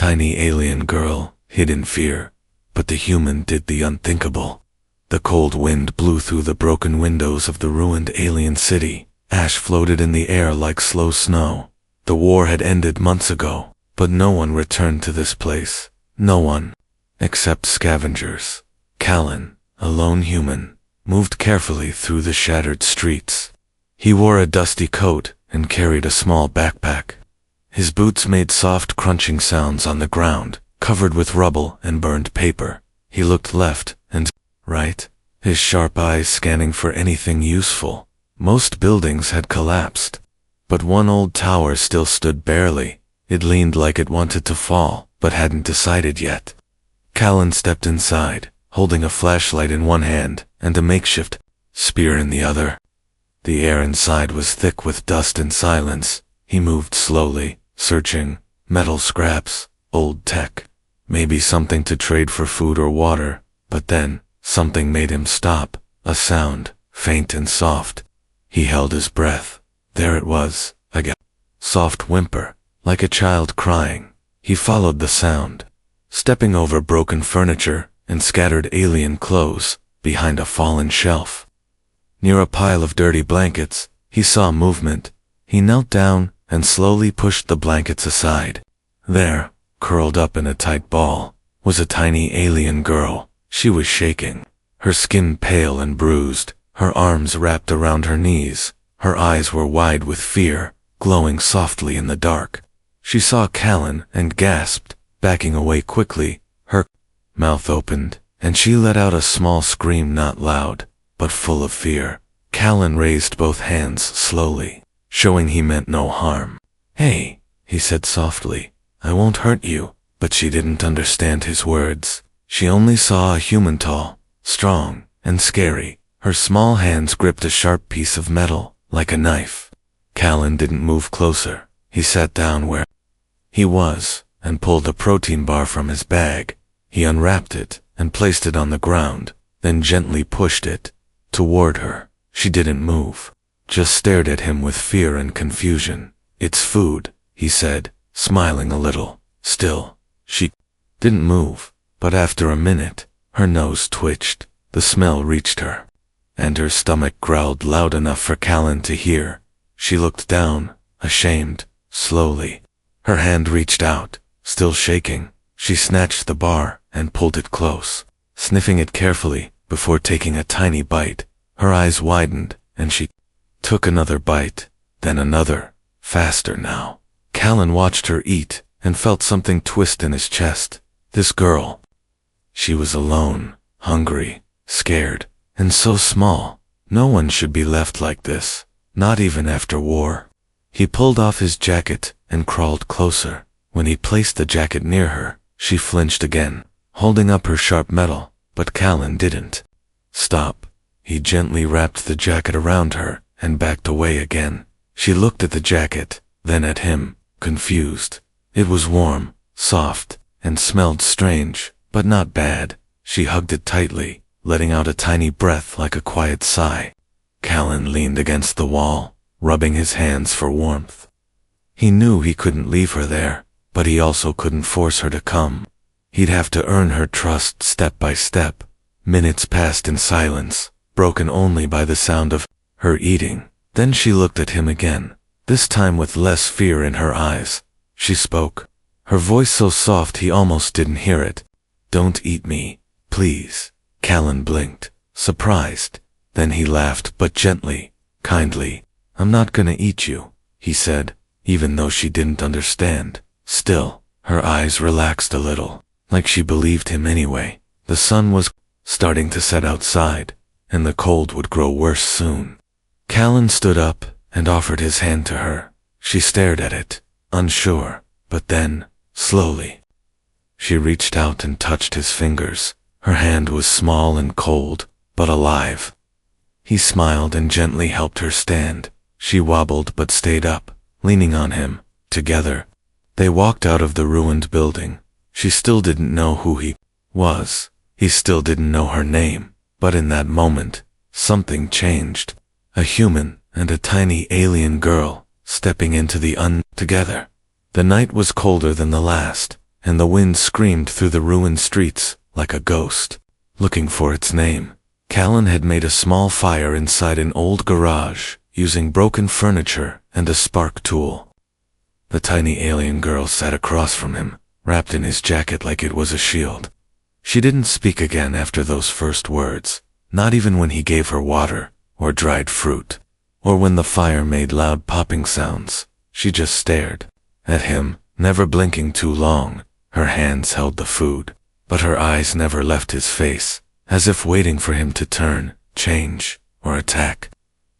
tiny alien girl hid in fear, but the human did the unthinkable. The cold wind blew through the broken windows of the ruined alien city. Ash floated in the air like slow snow. The war had ended months ago, but no one returned to this place. No one, except scavengers. Callan, a lone human, moved carefully through the shattered streets. He wore a dusty coat and carried a small backpack. His boots made soft crunching sounds on the ground, covered with rubble and burned paper. He looked left and right, his sharp eyes scanning for anything useful. Most buildings had collapsed, but one old tower still stood barely. It leaned like it wanted to fall, but hadn't decided yet. Callan stepped inside, holding a flashlight in one hand and a makeshift spear in the other. The air inside was thick with dust and silence. He moved slowly, searching. Metal scraps, old tech, maybe something to trade for food or water. But then, something made him stop. A sound, faint and soft. He held his breath. There it was, again. Soft whimper, like a child crying. He followed the sound, stepping over broken furniture and scattered alien clothes behind a fallen shelf. Near a pile of dirty blankets, he saw movement. He knelt down and slowly pushed the blankets aside. There, curled up in a tight ball, was a tiny alien girl. She was shaking, her skin pale and bruised, her arms wrapped around her knees. Her eyes were wide with fear, glowing softly in the dark. She saw Callan and gasped, backing away quickly. Her mouth opened, and she let out a small scream, not loud, but full of fear. Callan raised both hands slowly, showing he meant no harm. "Hey," he said softly, "I won't hurt you." But she didn't understand his words. She only saw a human, tall, strong, and scary. Her small hands gripped a sharp piece of metal, like a knife. Callan didn't move closer. He sat down where he was and pulled a protein bar from his bag. He unwrapped it and placed it on the ground, then gently pushed it toward her. She didn't move, just stared at him with fear and confusion. "It's food," he said, smiling a little. Still, she didn't move, but after a minute, her nose twitched. The smell reached her, and her stomach growled loud enough for Callan to hear. She looked down, ashamed. Slowly, her hand reached out, still shaking. She snatched the bar and pulled it close, sniffing it carefully before taking a tiny bite. Her eyes widened, and she took another bite, then another, faster now. Callan watched her eat and felt something twist in his chest. This girl. She was alone, hungry, scared, and so small. No one should be left like this, not even after war. He pulled off his jacket and crawled closer. When he placed the jacket near her, she flinched again, holding up her sharp metal, but Callan didn't. "Stop." He gently wrapped the jacket around her and backed away again. She looked at the jacket, then at him, confused. It was warm, soft, and smelled strange, but not bad. She hugged it tightly, letting out a tiny breath like a quiet sigh. Callan leaned against the wall, rubbing his hands for warmth. He knew he couldn't leave her there, but he also couldn't force her to come. He'd have to earn her trust step by step. Minutes passed in silence, broken only by the sound of her eating. Then she looked at him again, this time with less fear in her eyes. She spoke, her voice so soft he almost didn't hear it. "Don't eat me, please." Callan blinked, surprised. Then he laughed, but gently, kindly. "I'm not gonna eat you," he said, even though she didn't understand. Still, her eyes relaxed a little, like she believed him anyway. The sun was starting to set outside, and the cold would grow worse soon. Callan stood up and offered his hand to her. She stared at it, unsure, but then, slowly, she reached out and touched his fingers. Her hand was small and cold, but alive. He smiled and gently helped her stand. She wobbled but stayed up, leaning on him. Together, they walked out of the ruined building. She still didn't know who he was. He still didn't know her name. But in that moment, something changed. A human and a tiny alien girl stepping into the together. The night was colder than the last, and the wind screamed through the ruined streets like a ghost, looking for its name. Callan had made a small fire inside an old garage, using broken furniture and a spark tool. The tiny alien girl sat across from him, wrapped in his jacket like it was a shield. She didn't speak again after those first words, not even when he gave her water, or dried fruit, or when the fire made loud popping sounds. She just stared at him, never blinking too long. Her hands held the food, but her eyes never left his face, as if waiting for him to turn, change, or attack.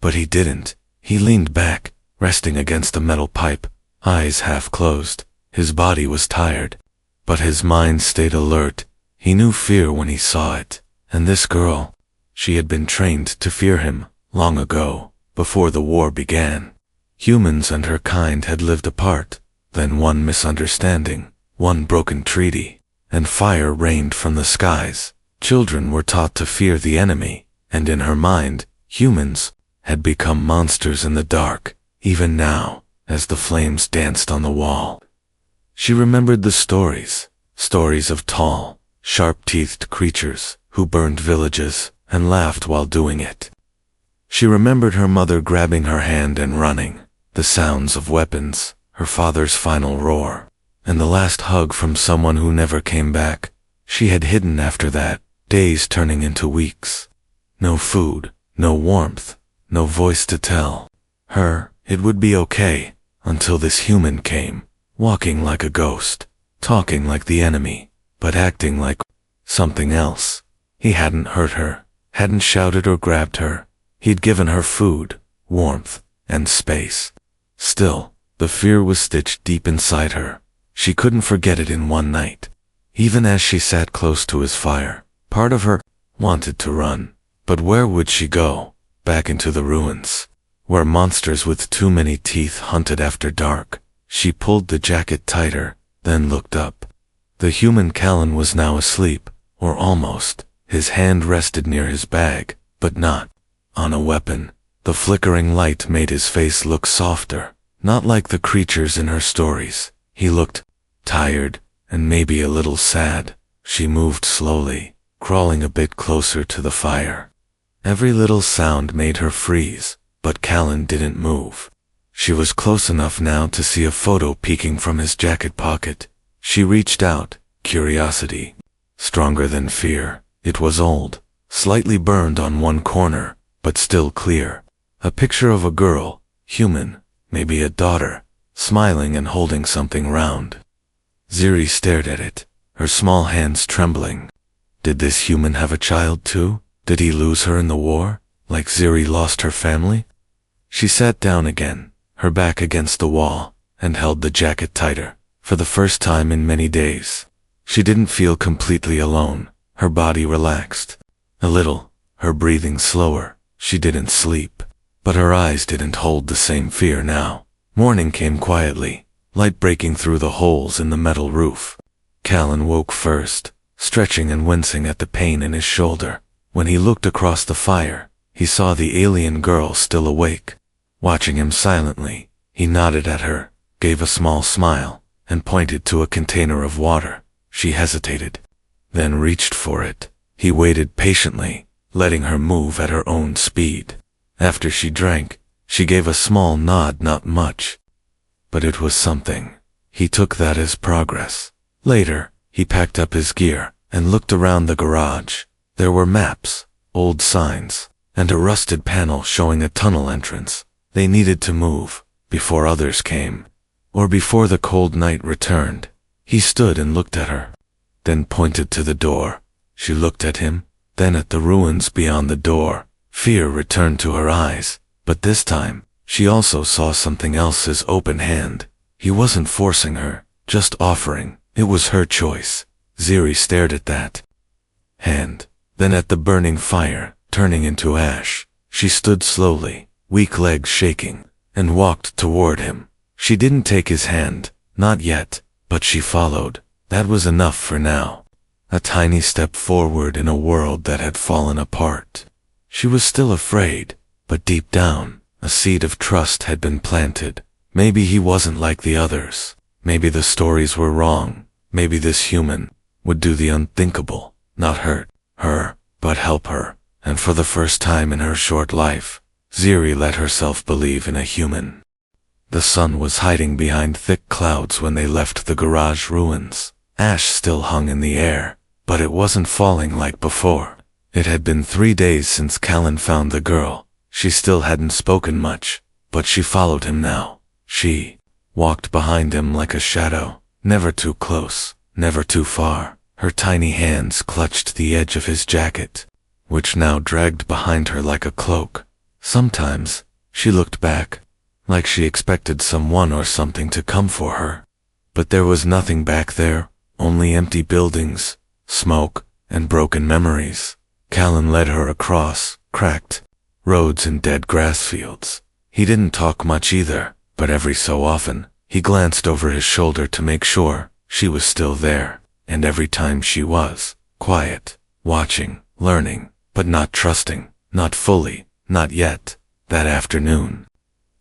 But he didn't. He leaned back, resting against a metal pipe, eyes half closed. His body was tired, but his mind stayed alert. He knew fear when he saw it, and this girl, she had been trained to fear him, long ago, before the war began. Humans and her kind had lived apart, then one misunderstanding, one broken treaty, and fire rained from the skies. Children were taught to fear the enemy, and in her mind, humans had become monsters in the dark, even now, as the flames danced on the wall. She remembered the stories of tall, sharp-teethed creatures who burned villages and laughed while doing it. She remembered her mother grabbing her hand and running, the sounds of weapons, her father's final roar, and the last hug from someone who never came back. She had hidden after that, days turning into weeks. No food, no warmth, no voice to tell her it would be okay, until this human came, walking like a ghost, talking like the enemy, but acting like something else. He hadn't hurt her, hadn't shouted or grabbed her. He'd given her food, warmth, and space. Still, the fear was stitched deep inside her. She couldn't forget it in one night. Even as she sat close to his fire, part of her wanted to run. But where would she go? Back into the ruins, where monsters with too many teeth hunted after dark. She pulled the jacket tighter, then looked up. The human Callan was now asleep, or almost. His hand rested near his bag, but not on a weapon. The flickering light made his face look softer, not like the creatures in her stories. He looked tired, and maybe a little sad. She moved slowly, crawling a bit closer to the fire. Every little sound made her freeze, but Callan didn't move. She was close enough now to see a photo peeking from his jacket pocket. She reached out, curiosity, stronger than fear. It was old, slightly burned on one corner, but still clear. A picture of a girl, human, maybe a daughter, smiling and holding something round. Ziri stared at it, her small hands trembling. Did this human have a child too? Did he lose her in the war, like Ziri lost her family? She sat down again, her back against the wall, and held the jacket tighter. For the first time in many days, she didn't feel completely alone. Her body relaxed a little, her breathing slower. She didn't sleep, but her eyes didn't hold the same fear now. Morning came quietly, light breaking through the holes in the metal roof. Callan woke first, stretching and wincing at the pain in his shoulder. When he looked across the fire, he saw the alien girl still awake, watching him silently. He nodded at her, gave a small smile, and pointed to a container of water. She hesitated, then reached for it. He waited patiently, letting her move at her own speed. After she drank, she gave a small nod, not much, but it was something. He took that as progress. Later, he packed up his gear and looked around the garage. There were maps, old signs, and a rusted panel showing a tunnel entrance. They needed to move before others came, or before the cold night returned. He stood and looked at her, then pointed to the door. She looked at him, then at the ruins beyond the door. Fear returned to her eyes, but this time, she also saw something else: his open hand. He wasn't forcing her, just offering. It was her choice. Ziri stared at that hand, then at the burning fire, turning into ash. She stood slowly, weak legs shaking, and walked toward him. She didn't take his hand, not yet, but she followed. That was enough for now. A tiny step forward in a world that had fallen apart. She was still afraid, but deep down, a seed of trust had been planted. Maybe he wasn't like the others. Maybe the stories were wrong. Maybe this human would do the unthinkable, not hurt her, but help her. And for the first time in her short life, Ziri let herself believe in a human. The sun was hiding behind thick clouds when they left the garage ruins. Ash still hung in the air, but it wasn't falling like before. It had been 3 days since Callan found the girl. She still hadn't spoken much, but she followed him now. She walked behind him like a shadow, never too close, never too far. Her tiny hands clutched the edge of his jacket, which now dragged behind her like a cloak. Sometimes she looked back, like she expected someone or something to come for her. But there was nothing back there, only empty buildings, smoke, and broken memories. Callan led her across cracked roads and dead grass fields. He didn't talk much either, but every so often, he glanced over his shoulder to make sure she was still there. And every time she was quiet, watching, learning, but not trusting, not fully, not yet. That afternoon,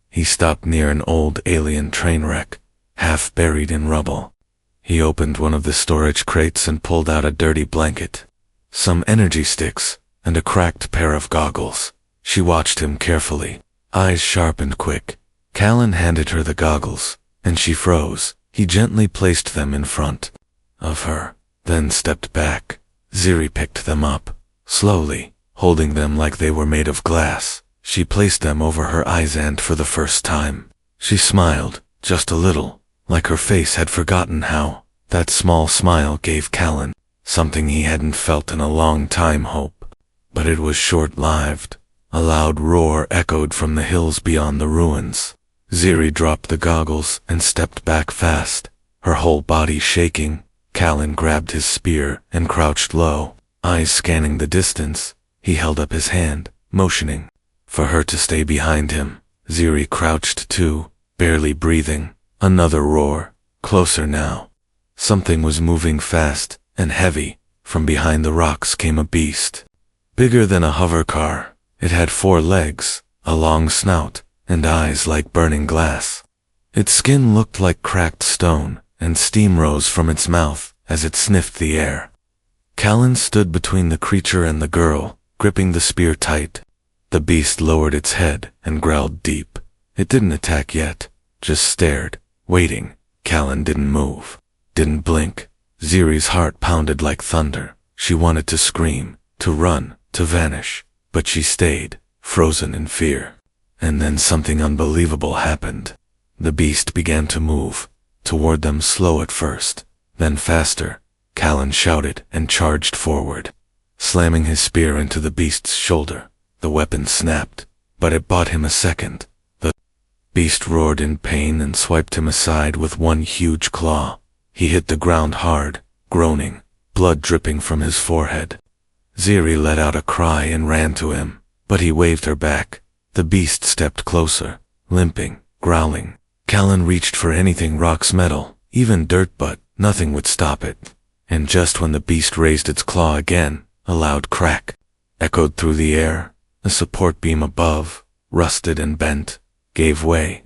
he stopped near an old alien train wreck, half buried in rubble. He opened one of the storage crates and pulled out a dirty blanket, some energy sticks, and a cracked pair of goggles. She watched him carefully, eyes sharp and quick. Callan handed her the goggles, and she froze. He gently placed them in front of her, then stepped back. Ziri picked them up, slowly, holding them like they were made of glass. She placed them over her eyes and for the first time, she smiled, just a little, like her face had forgotten how. That small smile gave Callan something he hadn't felt in a long time, hope. But it was short-lived. A loud roar echoed from the hills beyond the ruins. Ziri dropped the goggles and stepped back fast, her whole body shaking. Callan grabbed his spear and crouched low, eyes scanning the distance. He held up his hand, motioning for her to stay behind him. Ziri crouched too, barely breathing. Another roar, closer now. Something was moving fast and heavy. From behind the rocks came a beast, bigger than a hover car. It had 4 legs, a long snout, and eyes like burning glass. Its skin looked like cracked stone, and steam rose from its mouth as it sniffed the air. Callan stood between the creature and the girl, gripping the spear tight. The beast lowered its head and growled deep. It didn't attack yet, just stared, waiting. Callan didn't move, didn't blink. Ziri's heart pounded like thunder. She wanted to scream, to run, to vanish, but she stayed, frozen in fear. And then something unbelievable happened. The beast began to move, toward them, slow at first, then faster. Callan shouted and charged forward, slamming his spear into the beast's shoulder. The weapon snapped, but it bought him a second. The beast roared in pain and swiped him aside with one huge claw. He hit the ground hard, groaning, blood dripping from his forehead. Ziri let out a cry and ran to him, but he waved her back. The beast stepped closer, limping, growling. Callan reached for anything, rocks, metal, even dirt, but nothing would stop it. And just when the beast raised its claw again, a loud crack echoed through the air. The support beam above, rusted and bent, gave way.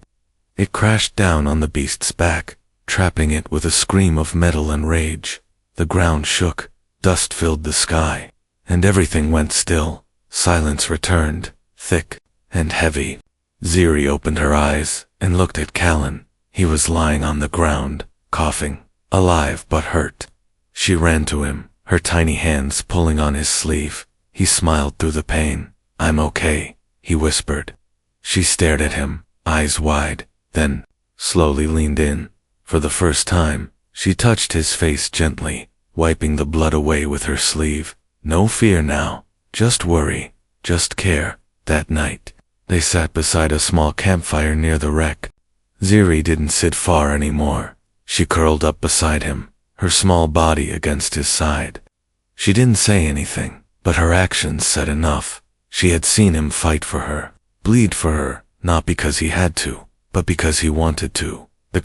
It crashed down on the beast's back, trapping it with a scream of metal and rage. The ground shook, dust filled the sky, and everything went still. Silence returned, thick and heavy. Ziri opened her eyes and looked at Callan. He was lying on the ground, coughing, alive but hurt. She ran to him, her tiny hands pulling on his sleeve. He smiled through the pain. "I'm okay," he whispered. She stared at him, eyes wide, then slowly leaned in. For the first time, she touched his face gently, wiping the blood away with her sleeve. No fear now, just worry, just care. That night, they sat beside a small campfire near the wreck. Ziri didn't sit far anymore. She curled up beside him, her small body against his side. She didn't say anything, but her actions said enough. She had seen him fight for her, bleed for her, not because he had to, but because he wanted to. The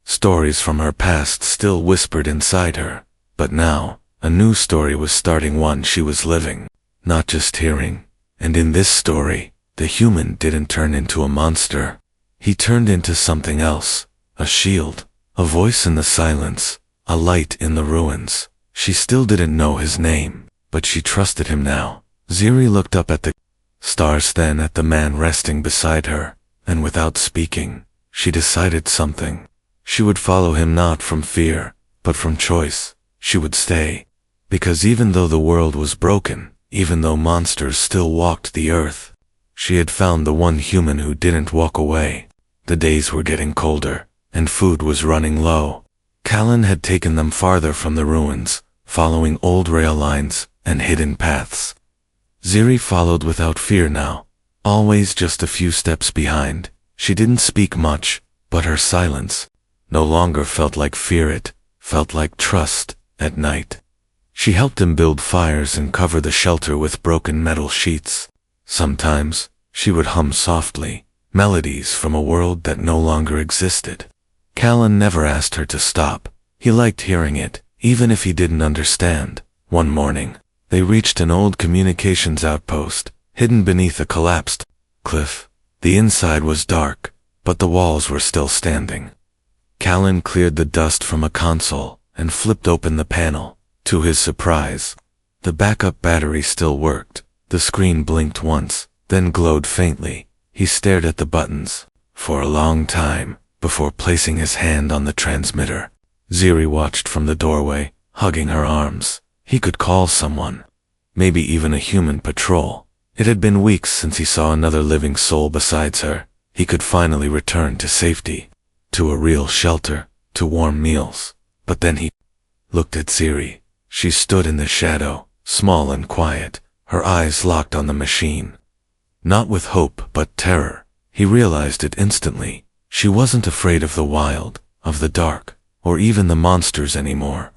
stories from her past still whispered inside her, but now, a new story was starting, one she was living, not just hearing. And in this story, the human didn't turn into a monster. He turned into something else, a shield, a voice in the silence, a light in the ruins. She still didn't know his name, but she trusted him now. Ziri looked up at the stars, then at the man resting beside her, and without speaking, she decided something. She would follow him not from fear, but from choice. She would stay, because even though the world was broken, even though monsters still walked the earth, she had found the one human who didn't walk away. The days were getting colder, and food was running low. Callan had taken them farther from the ruins, following old rail lines and hidden paths. Ziri followed without fear now, always just a few steps behind. She didn't speak much, but her silence no longer felt like fear, it felt like trust. At night, she helped him build fires and cover the shelter with broken metal sheets. Sometimes, she would hum softly, melodies from a world that no longer existed. Callan never asked her to stop. He liked hearing it, even if he didn't understand. One morning, they reached an old communications outpost, hidden beneath a collapsed cliff. The inside was dark, but the walls were still standing. Callan cleared the dust from a console and flipped open the panel. To his surprise, the backup battery still worked. The screen blinked once, then glowed faintly. He stared at the buttons for a long time before placing his hand on the transmitter. Ziri watched from the doorway, hugging her arms. He could call someone, maybe even a human patrol. It had been weeks since he saw another living soul besides her. He could finally return to safety, to a real shelter, to warm meals. But then he looked at Ziri. She stood in the shadow, small and quiet, her eyes locked on the machine. Not with hope, but terror. He realized it instantly. She wasn't afraid of the wild, of the dark, or even the monsters anymore.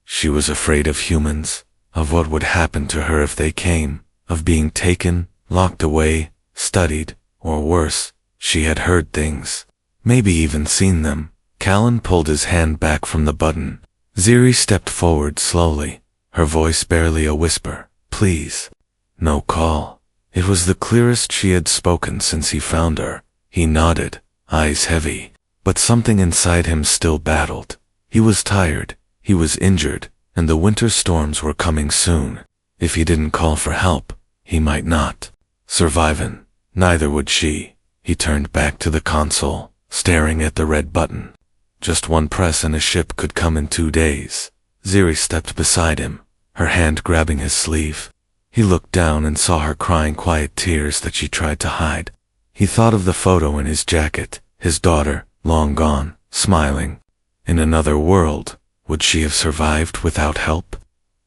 She was afraid of humans, of what would happen to her if they came, of being taken, locked away, studied, or worse. She had heard things, maybe even seen them. Callan pulled his hand back from the button. Ziri stepped forward slowly, her voice barely a whisper. Please. No call. It was the clearest she had spoken since he found her. He nodded, eyes heavy, but something inside him still battled. He was tired, he was injured, and the winter storms were coming soon. If he didn't call for help, he might not survive, and neither would she. He turned back to the console, staring at the red button. Just one press and a ship could come in 2 days. Ziri stepped beside him, her hand grabbing his sleeve. He looked down and saw her crying quiet tears that she tried to hide. He thought of the photo in his jacket, his daughter, long gone, smiling. In another world, would she have survived without help?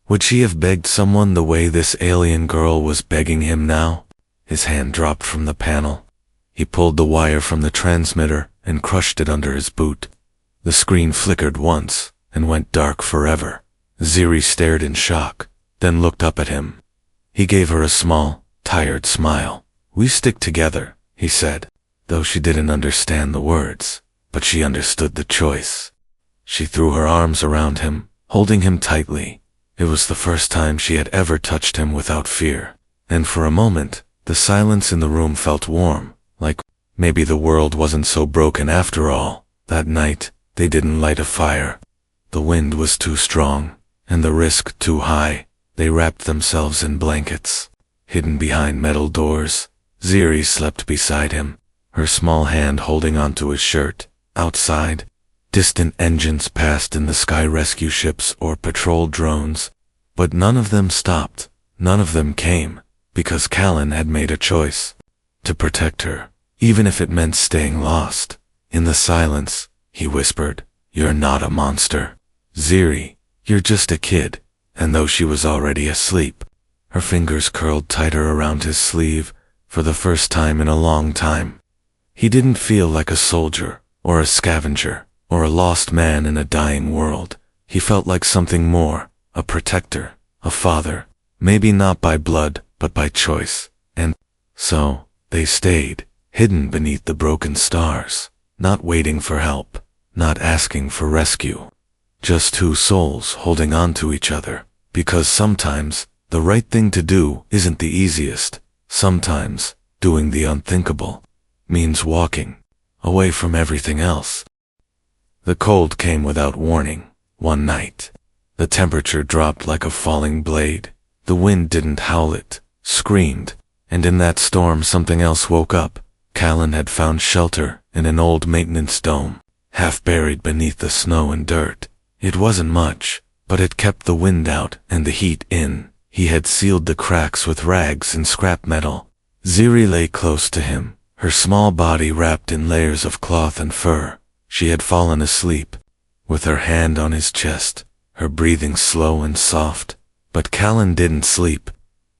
Would she have begged someone the way this alien girl was begging him now? His hand dropped from the panel. He pulled the wire from the transmitter and crushed it under his boot. The screen flickered once and went dark forever. Ziri stared in shock, then looked up at him. He gave her a small, tired smile. "We stick together," he said, though she didn't understand the words, but she understood the choice. She threw her arms around him, holding him tightly. It was the first time she had ever touched him without fear, and for a moment, the silence in the room felt warm, like maybe the world wasn't so broken after all. That night, they didn't light a fire. The wind was too strong, and the risk too high. They wrapped themselves in blankets. Hidden behind metal doors, Ziri slept beside him, her small hand holding onto his shirt. Outside, distant engines passed in the sky, rescue ships or patrol drones, but none of them stopped. None of them came, because Callan had made a choice to protect her, even if it meant staying lost. In the silence, he whispered, "You're not a monster, Ziri. You're just a kid." And though she was already asleep, her fingers curled tighter around his sleeve for the first time in a long time. He didn't feel like a soldier, or a scavenger, or a lost man in a dying world. He felt like something more, a protector, a father, maybe not by blood, but by choice. And so, they stayed, hidden beneath the broken stars, not waiting for help, not asking for rescue. Just two souls holding on to each other, because sometimes, the right thing to do isn't the easiest. Sometimes, doing the unthinkable means walking away from everything else. The cold came without warning. One night, the temperature dropped like a falling blade. The wind didn't howl, it screamed, and in that storm something else woke up. Callan had found shelter in an old maintenance dome, half buried beneath the snow and dirt. It wasn't much, but it kept the wind out and the heat in. He had sealed the cracks with rags and scrap metal. Ziri lay close to him, her small body wrapped in layers of cloth and fur. She had fallen asleep, with her hand on his chest, her breathing slow and soft. But Callan didn't sleep.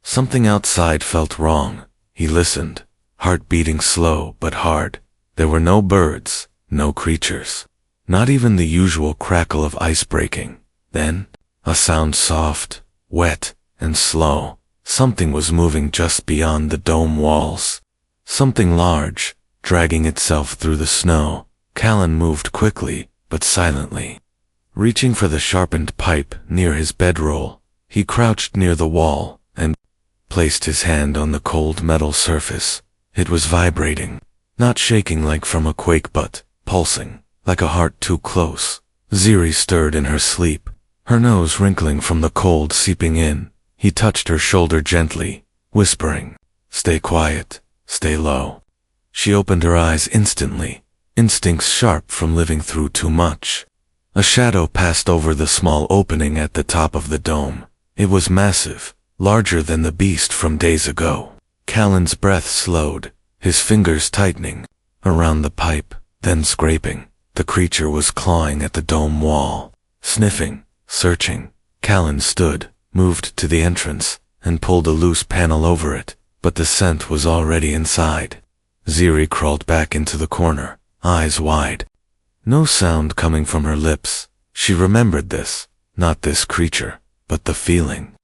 Something outside felt wrong. He listened, heart beating slow but hard. There were no birds, no creatures, not even the usual crackle of ice breaking. Then, a sound soft, wet, and slow. Something was moving just beyond the dome walls. Something large, dragging itself through the snow. Callan moved quickly, but silently. Reaching for the sharpened pipe near his bedroll, he crouched near the wall and placed his hand on the cold metal surface. It was vibrating, not shaking like from a quake but pulsing, like a heart too close. Ziri stirred in her sleep, her nose wrinkling from the cold seeping in. He touched her shoulder gently, whispering, "Stay quiet, stay low." She opened her eyes instantly, instincts sharp from living through too much. A shadow passed over the small opening at the top of the dome. It was massive, larger than the beast from days ago. Callan's breath slowed, his fingers tightening around the pipe, then scraping. The creature was clawing at the dome wall, sniffing, searching. Callan stood, moved to the entrance, and pulled a loose panel over it, but the scent was already inside. Ziri crawled back into the corner, eyes wide. No sound coming from her lips. She remembered this, not this creature, but the feeling.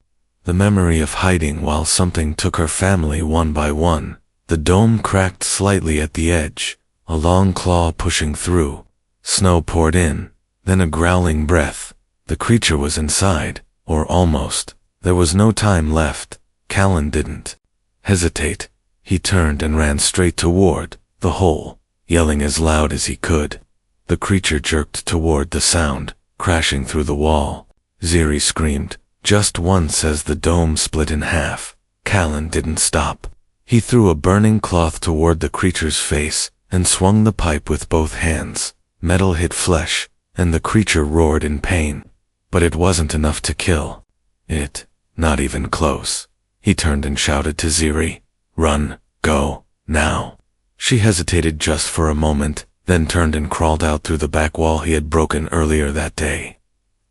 The memory of hiding while something took her family one by one. The dome cracked slightly at the edge, a long claw pushing through. Snow poured in, then a growling breath. The creature was inside, or almost. There was no time left. Callan didn't hesitate. He turned and ran straight toward the hole, yelling as loud as he could. The creature jerked toward the sound, crashing through the wall. Ziri screamed, just once as the dome split in half. Callan didn't stop. He threw a burning cloth toward the creature's face and swung the pipe with both hands. Metal hit flesh, and the creature roared in pain. But it wasn't enough to kill it, not even close. He turned and shouted to Ziri, "Run, go, now." She hesitated just for a moment, then turned and crawled out through the back wall he had broken earlier that day.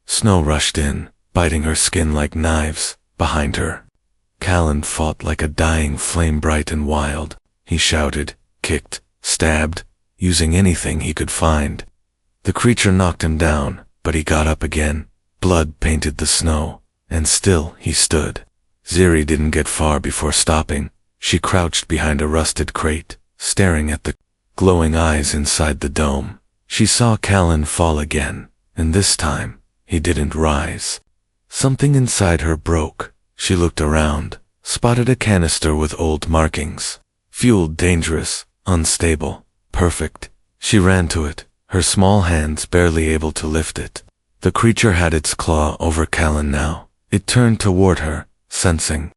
Snow rushed in, biting her skin like knives, behind her. Callan fought like a dying flame, bright and wild. He shouted, kicked, stabbed, using anything he could find. The creature knocked him down, but he got up again. Blood painted the snow, and still he stood. Ziri didn't get far before stopping. She crouched behind a rusted crate, staring at the glowing eyes inside the dome. She saw Callan fall again, and this time, he didn't rise. Something inside her broke. She looked around, spotted a canister with old markings. Fueled, dangerous, unstable, perfect. She ran to it, her small hands barely able to lift it. The creature had its claw over Callan now. It turned toward her, sensing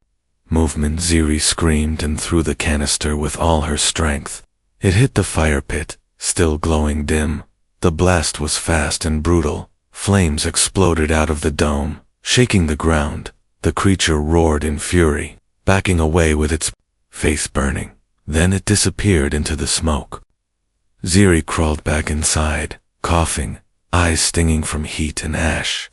movement. Ziri screamed and threw the canister with all her strength. It hit the fire pit, still glowing dim. The blast was fast and brutal. Flames exploded out of the dome, shaking the ground. The creature roared in fury, backing away with its face burning. Then it disappeared into the smoke. Ziri crawled back inside, coughing, eyes stinging from heat and ash.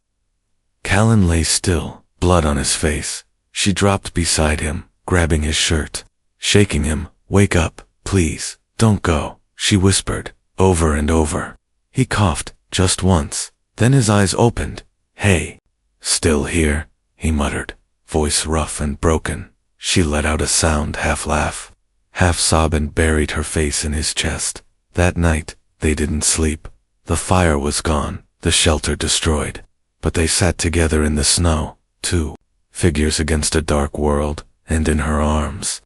Callan lay still, blood on his face. She dropped beside him, grabbing his shirt, shaking him. "Wake up, please, don't go," she whispered, over and over. He coughed, just once, then his eyes opened. "Hey, still here?" he muttered, voice rough and broken. She let out a sound, half laugh, half sob, and buried her face in his chest. That night, they didn't sleep. The fire was gone, the shelter destroyed. But they sat together in the snow, two figures against a dark world, and in her arms,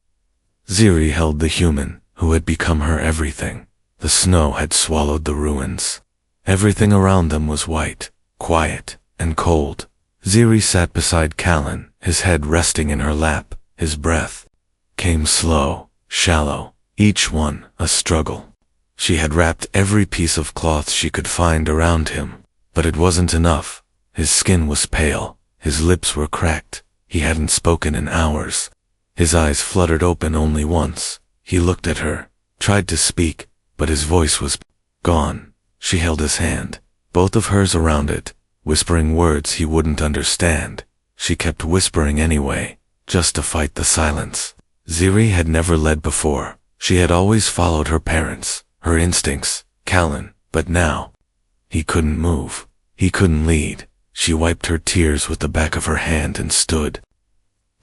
Ziri held the human who had become her everything. The snow had swallowed the ruins. Everything around them was white, quiet, and cold. Ziri sat beside Callan, his head resting in her lap. His breath came slow, shallow, each one a struggle. She had wrapped every piece of cloth she could find around him, but it wasn't enough. His skin was pale, his lips were cracked, he hadn't spoken in hours. His eyes fluttered open only once. He looked at her, tried to speak, but his voice was gone. She held his hand, both of hers around it, whispering words he wouldn't understand. She kept whispering anyway, just to fight the silence. Ziri had never led before. She had always followed her parents, her instincts, Callan, but now he couldn't move. He couldn't lead. She wiped her tears with the back of her hand and stood.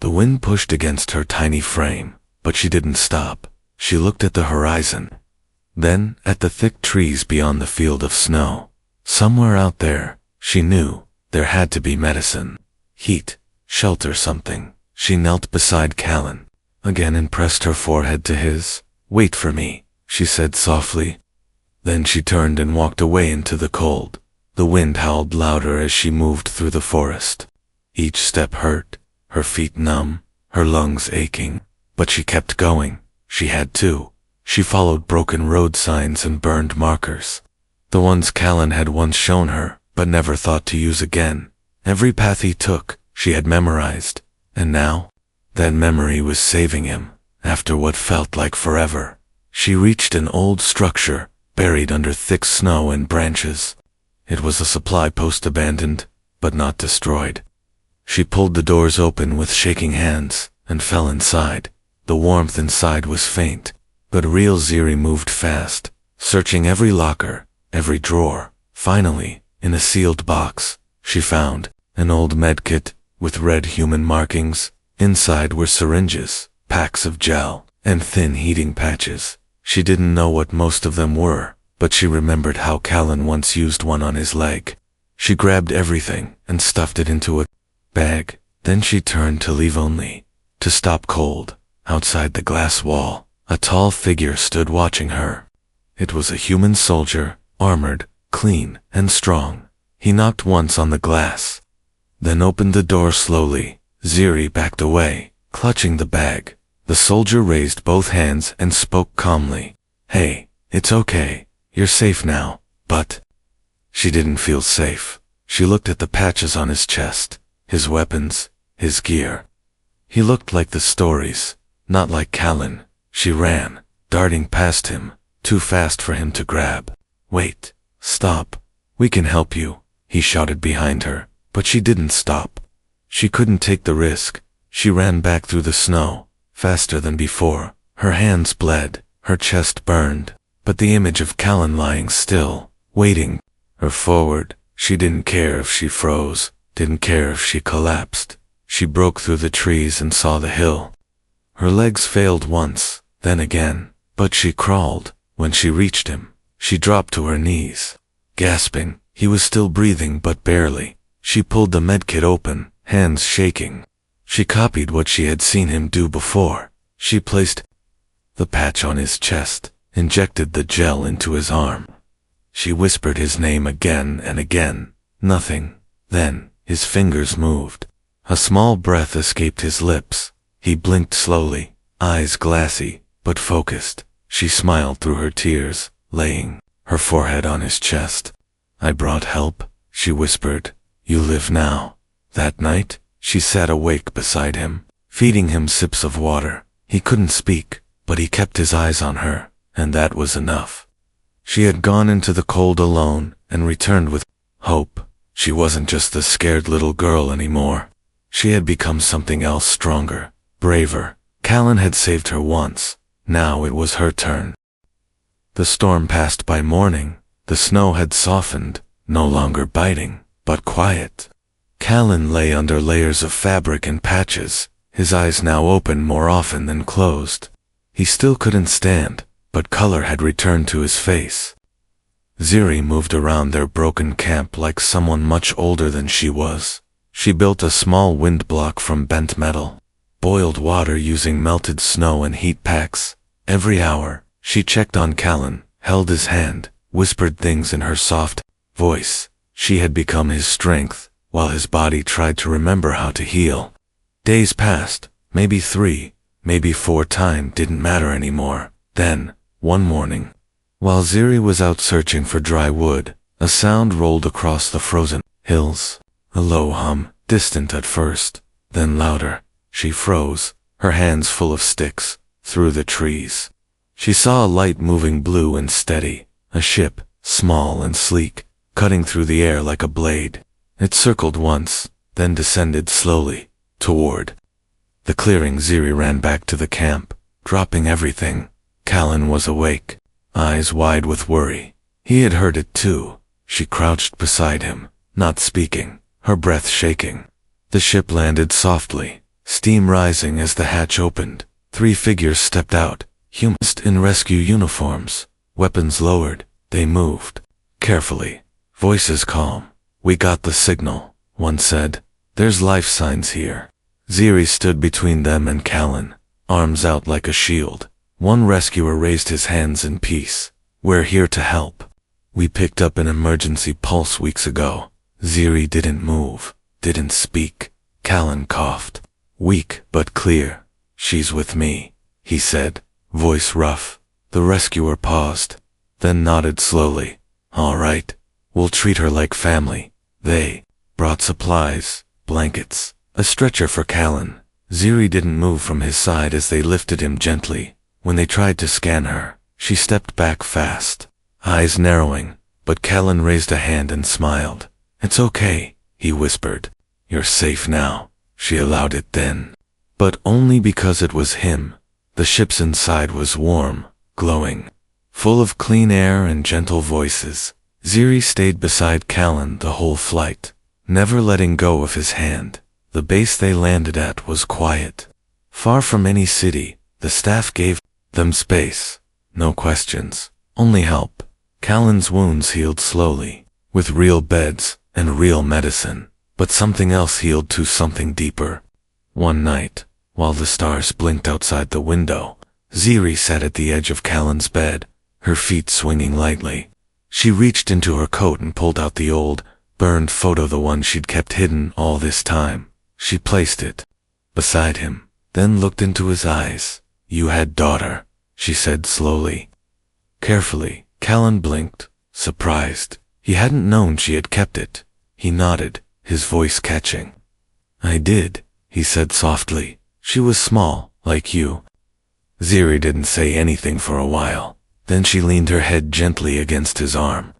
The wind pushed against her tiny frame, but she didn't stop. She looked at the horizon, then at the thick trees beyond the field of snow. Somewhere out there, she knew, there had to be medicine, heat, shelter, something. She knelt beside Callan again and pressed her forehead to his. "Wait for me," she said softly. Then she turned and walked away into the cold. The wind howled louder as she moved through the forest. Each step hurt, her feet numb, her lungs aching, but she kept going. She had to. She followed broken road signs and burned markers, the ones Callan had once shown her, but never thought to use again. Every path he took, she had memorized, and now, that memory was saving him, after what felt like forever. She reached an old structure, buried under thick snow and branches. It was a supply post, abandoned, but not destroyed. She pulled the doors open with shaking hands, and fell inside. The warmth inside was faint, but real. Ziri moved fast, searching every locker, every drawer. Finally, in a sealed box, she found an old medkit with red human markings. Inside were syringes, packs of gel, and thin heating patches. She didn't know what most of them were, but she remembered how Callan once used one on his leg. She grabbed everything and stuffed it into a bag. Then she turned to leave, only to stop cold. Outside the glass wall, a tall figure stood watching her. It was a human soldier, armored, clean, and strong. He knocked once on the glass, then opened the door slowly. Ziri backed away, clutching the bag. The soldier raised both hands and spoke calmly. "Hey, it's okay. You're safe now." But she didn't feel safe. She looked at the patches on his chest, his weapons, his gear. He looked like the stories, not like Callan. She ran, darting past him, too fast for him to grab. "Wait, stop. We can help you," he shouted behind her, but she didn't stop. She couldn't take the risk. She ran back through the snow, faster than before. Her hands bled, her chest burned, but the image of Callan lying still, waiting her forward. She didn't care if she froze, didn't care if she collapsed. She broke through the trees and saw the hill. Her legs failed once, then again, but she crawled. When she reached him, she dropped to her knees, gasping. He was still breathing, but barely. She pulled the medkit open, hands shaking. She copied what she had seen him do before. She placed the patch on his chest, injected the gel into his arm. She whispered his name again and again. Nothing. Then, his fingers moved. A small breath escaped his lips. He blinked slowly, eyes glassy, but focused. She smiled through her tears, laying her forehead on his chest. "I brought help," she whispered. "You live now." That night, she sat awake beside him, feeding him sips of water. He couldn't speak, but he kept his eyes on her, and that was enough. She had gone into the cold alone and returned with hope. She wasn't just the scared little girl anymore. She had become something else, stronger, braver. Callan had saved her once. Now it was her turn. The storm passed by morning. The snow had softened, no longer biting, but quiet. Callan lay under layers of fabric and patches, his eyes now open more often than closed. He still couldn't stand, but color had returned to his face. Ziri moved around their broken camp like someone much older than she was. She built a small wind block from bent metal, boiled water using melted snow and heat packs. Every hour, she checked on Callan, held his hand, whispered things in her soft voice. She had become his strength, while his body tried to remember how to heal. Days passed, maybe 3, maybe 4, time didn't matter anymore. Then, one morning, while Ziri was out searching for dry wood, a sound rolled across the frozen hills. A low hum, distant at first, then louder. She froze, her hands full of sticks, through the trees. She saw a light moving blue and steady, a ship, small and sleek, cutting through the air like a blade. It circled once, then descended slowly, toward the clearing. Ziri ran back to the camp, dropping everything. Callan was awake, eyes wide with worry. He had heard it too. She crouched beside him, not speaking, her breath shaking. The ship landed softly, steam rising as the hatch opened. 3 figures stepped out, humans in rescue uniforms, weapons lowered. They moved carefully, voices calm. "We got the signal," one said. "There's life signs here." Ziri stood between them and Callan, arms out like a shield. One rescuer raised his hands in peace. "We're here to help. We picked up an emergency pulse weeks ago." Ziri didn't move, didn't speak. Callan coughed. Weak but clear. "She's with me," he said, voice rough. The rescuer paused, then nodded slowly. "All right. We'll treat her like family." They brought supplies, blankets, a stretcher for Callan. Ziri didn't move from his side as they lifted him gently. When they tried to scan her, she stepped back fast, eyes narrowing, but Callan raised a hand and smiled. "It's okay," he whispered. "You're safe now." She allowed it then, but only because it was him. The ship's inside was warm, glowing, full of clean air and gentle voices. Ziri stayed beside Callan the whole flight, never letting go of his hand. The base they landed at was quiet. Far from any city, the staff gave them space. No questions, only help. Callan's wounds healed slowly, with real beds and real medicine. But something else healed too, something deeper. One night, while the stars blinked outside the window, Ziri sat at the edge of Callan's bed, her feet swinging lightly. She reached into her coat and pulled out the old, burned photo, the one she'd kept hidden all this time. She placed it beside him, then looked into his eyes. "You had daughter," she said slowly. Carefully, Callan blinked, surprised. He hadn't known she had kept it. He nodded, his voice catching. "I did," he said softly. "She was small, like you." Ziri didn't say anything for a while. Then she leaned her head gently against his arm.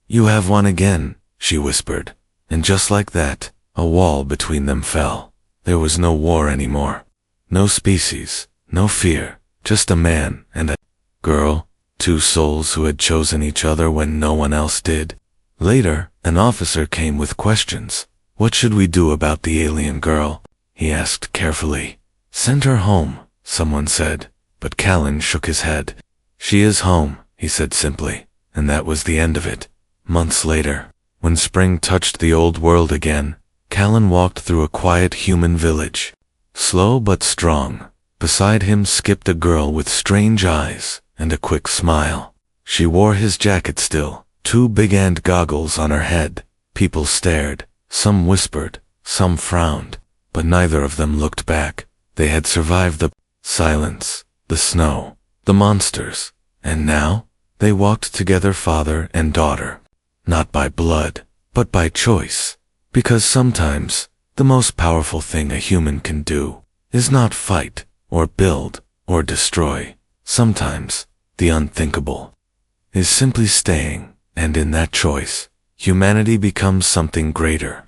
"You have one again," she whispered. And just like that, a wall between them fell. There was no war anymore. No species, no fear, just a man and a girl, 2 souls who had chosen each other when no one else did. Later, an officer came with questions. "What should we do about the alien girl?" he asked carefully. "Send her home," someone said, but Callan shook his head. "She is home," he said simply, and that was the end of it. Months later, when spring touched the old world again, Callan walked through a quiet human village. Slow but strong. Beside him skipped a girl with strange eyes and a quick smile. She wore his jacket still, 2 big-end goggles on her head. People stared, some whispered, some frowned, but neither of them looked back. They had survived the silence, the snow, the monsters, and now they walked together, father and daughter. Not by blood, but by choice. Because sometimes, the most powerful thing a human can do is not fight, or build, or destroy. Sometimes, the unthinkable is simply staying, and in that choice, humanity becomes something greater.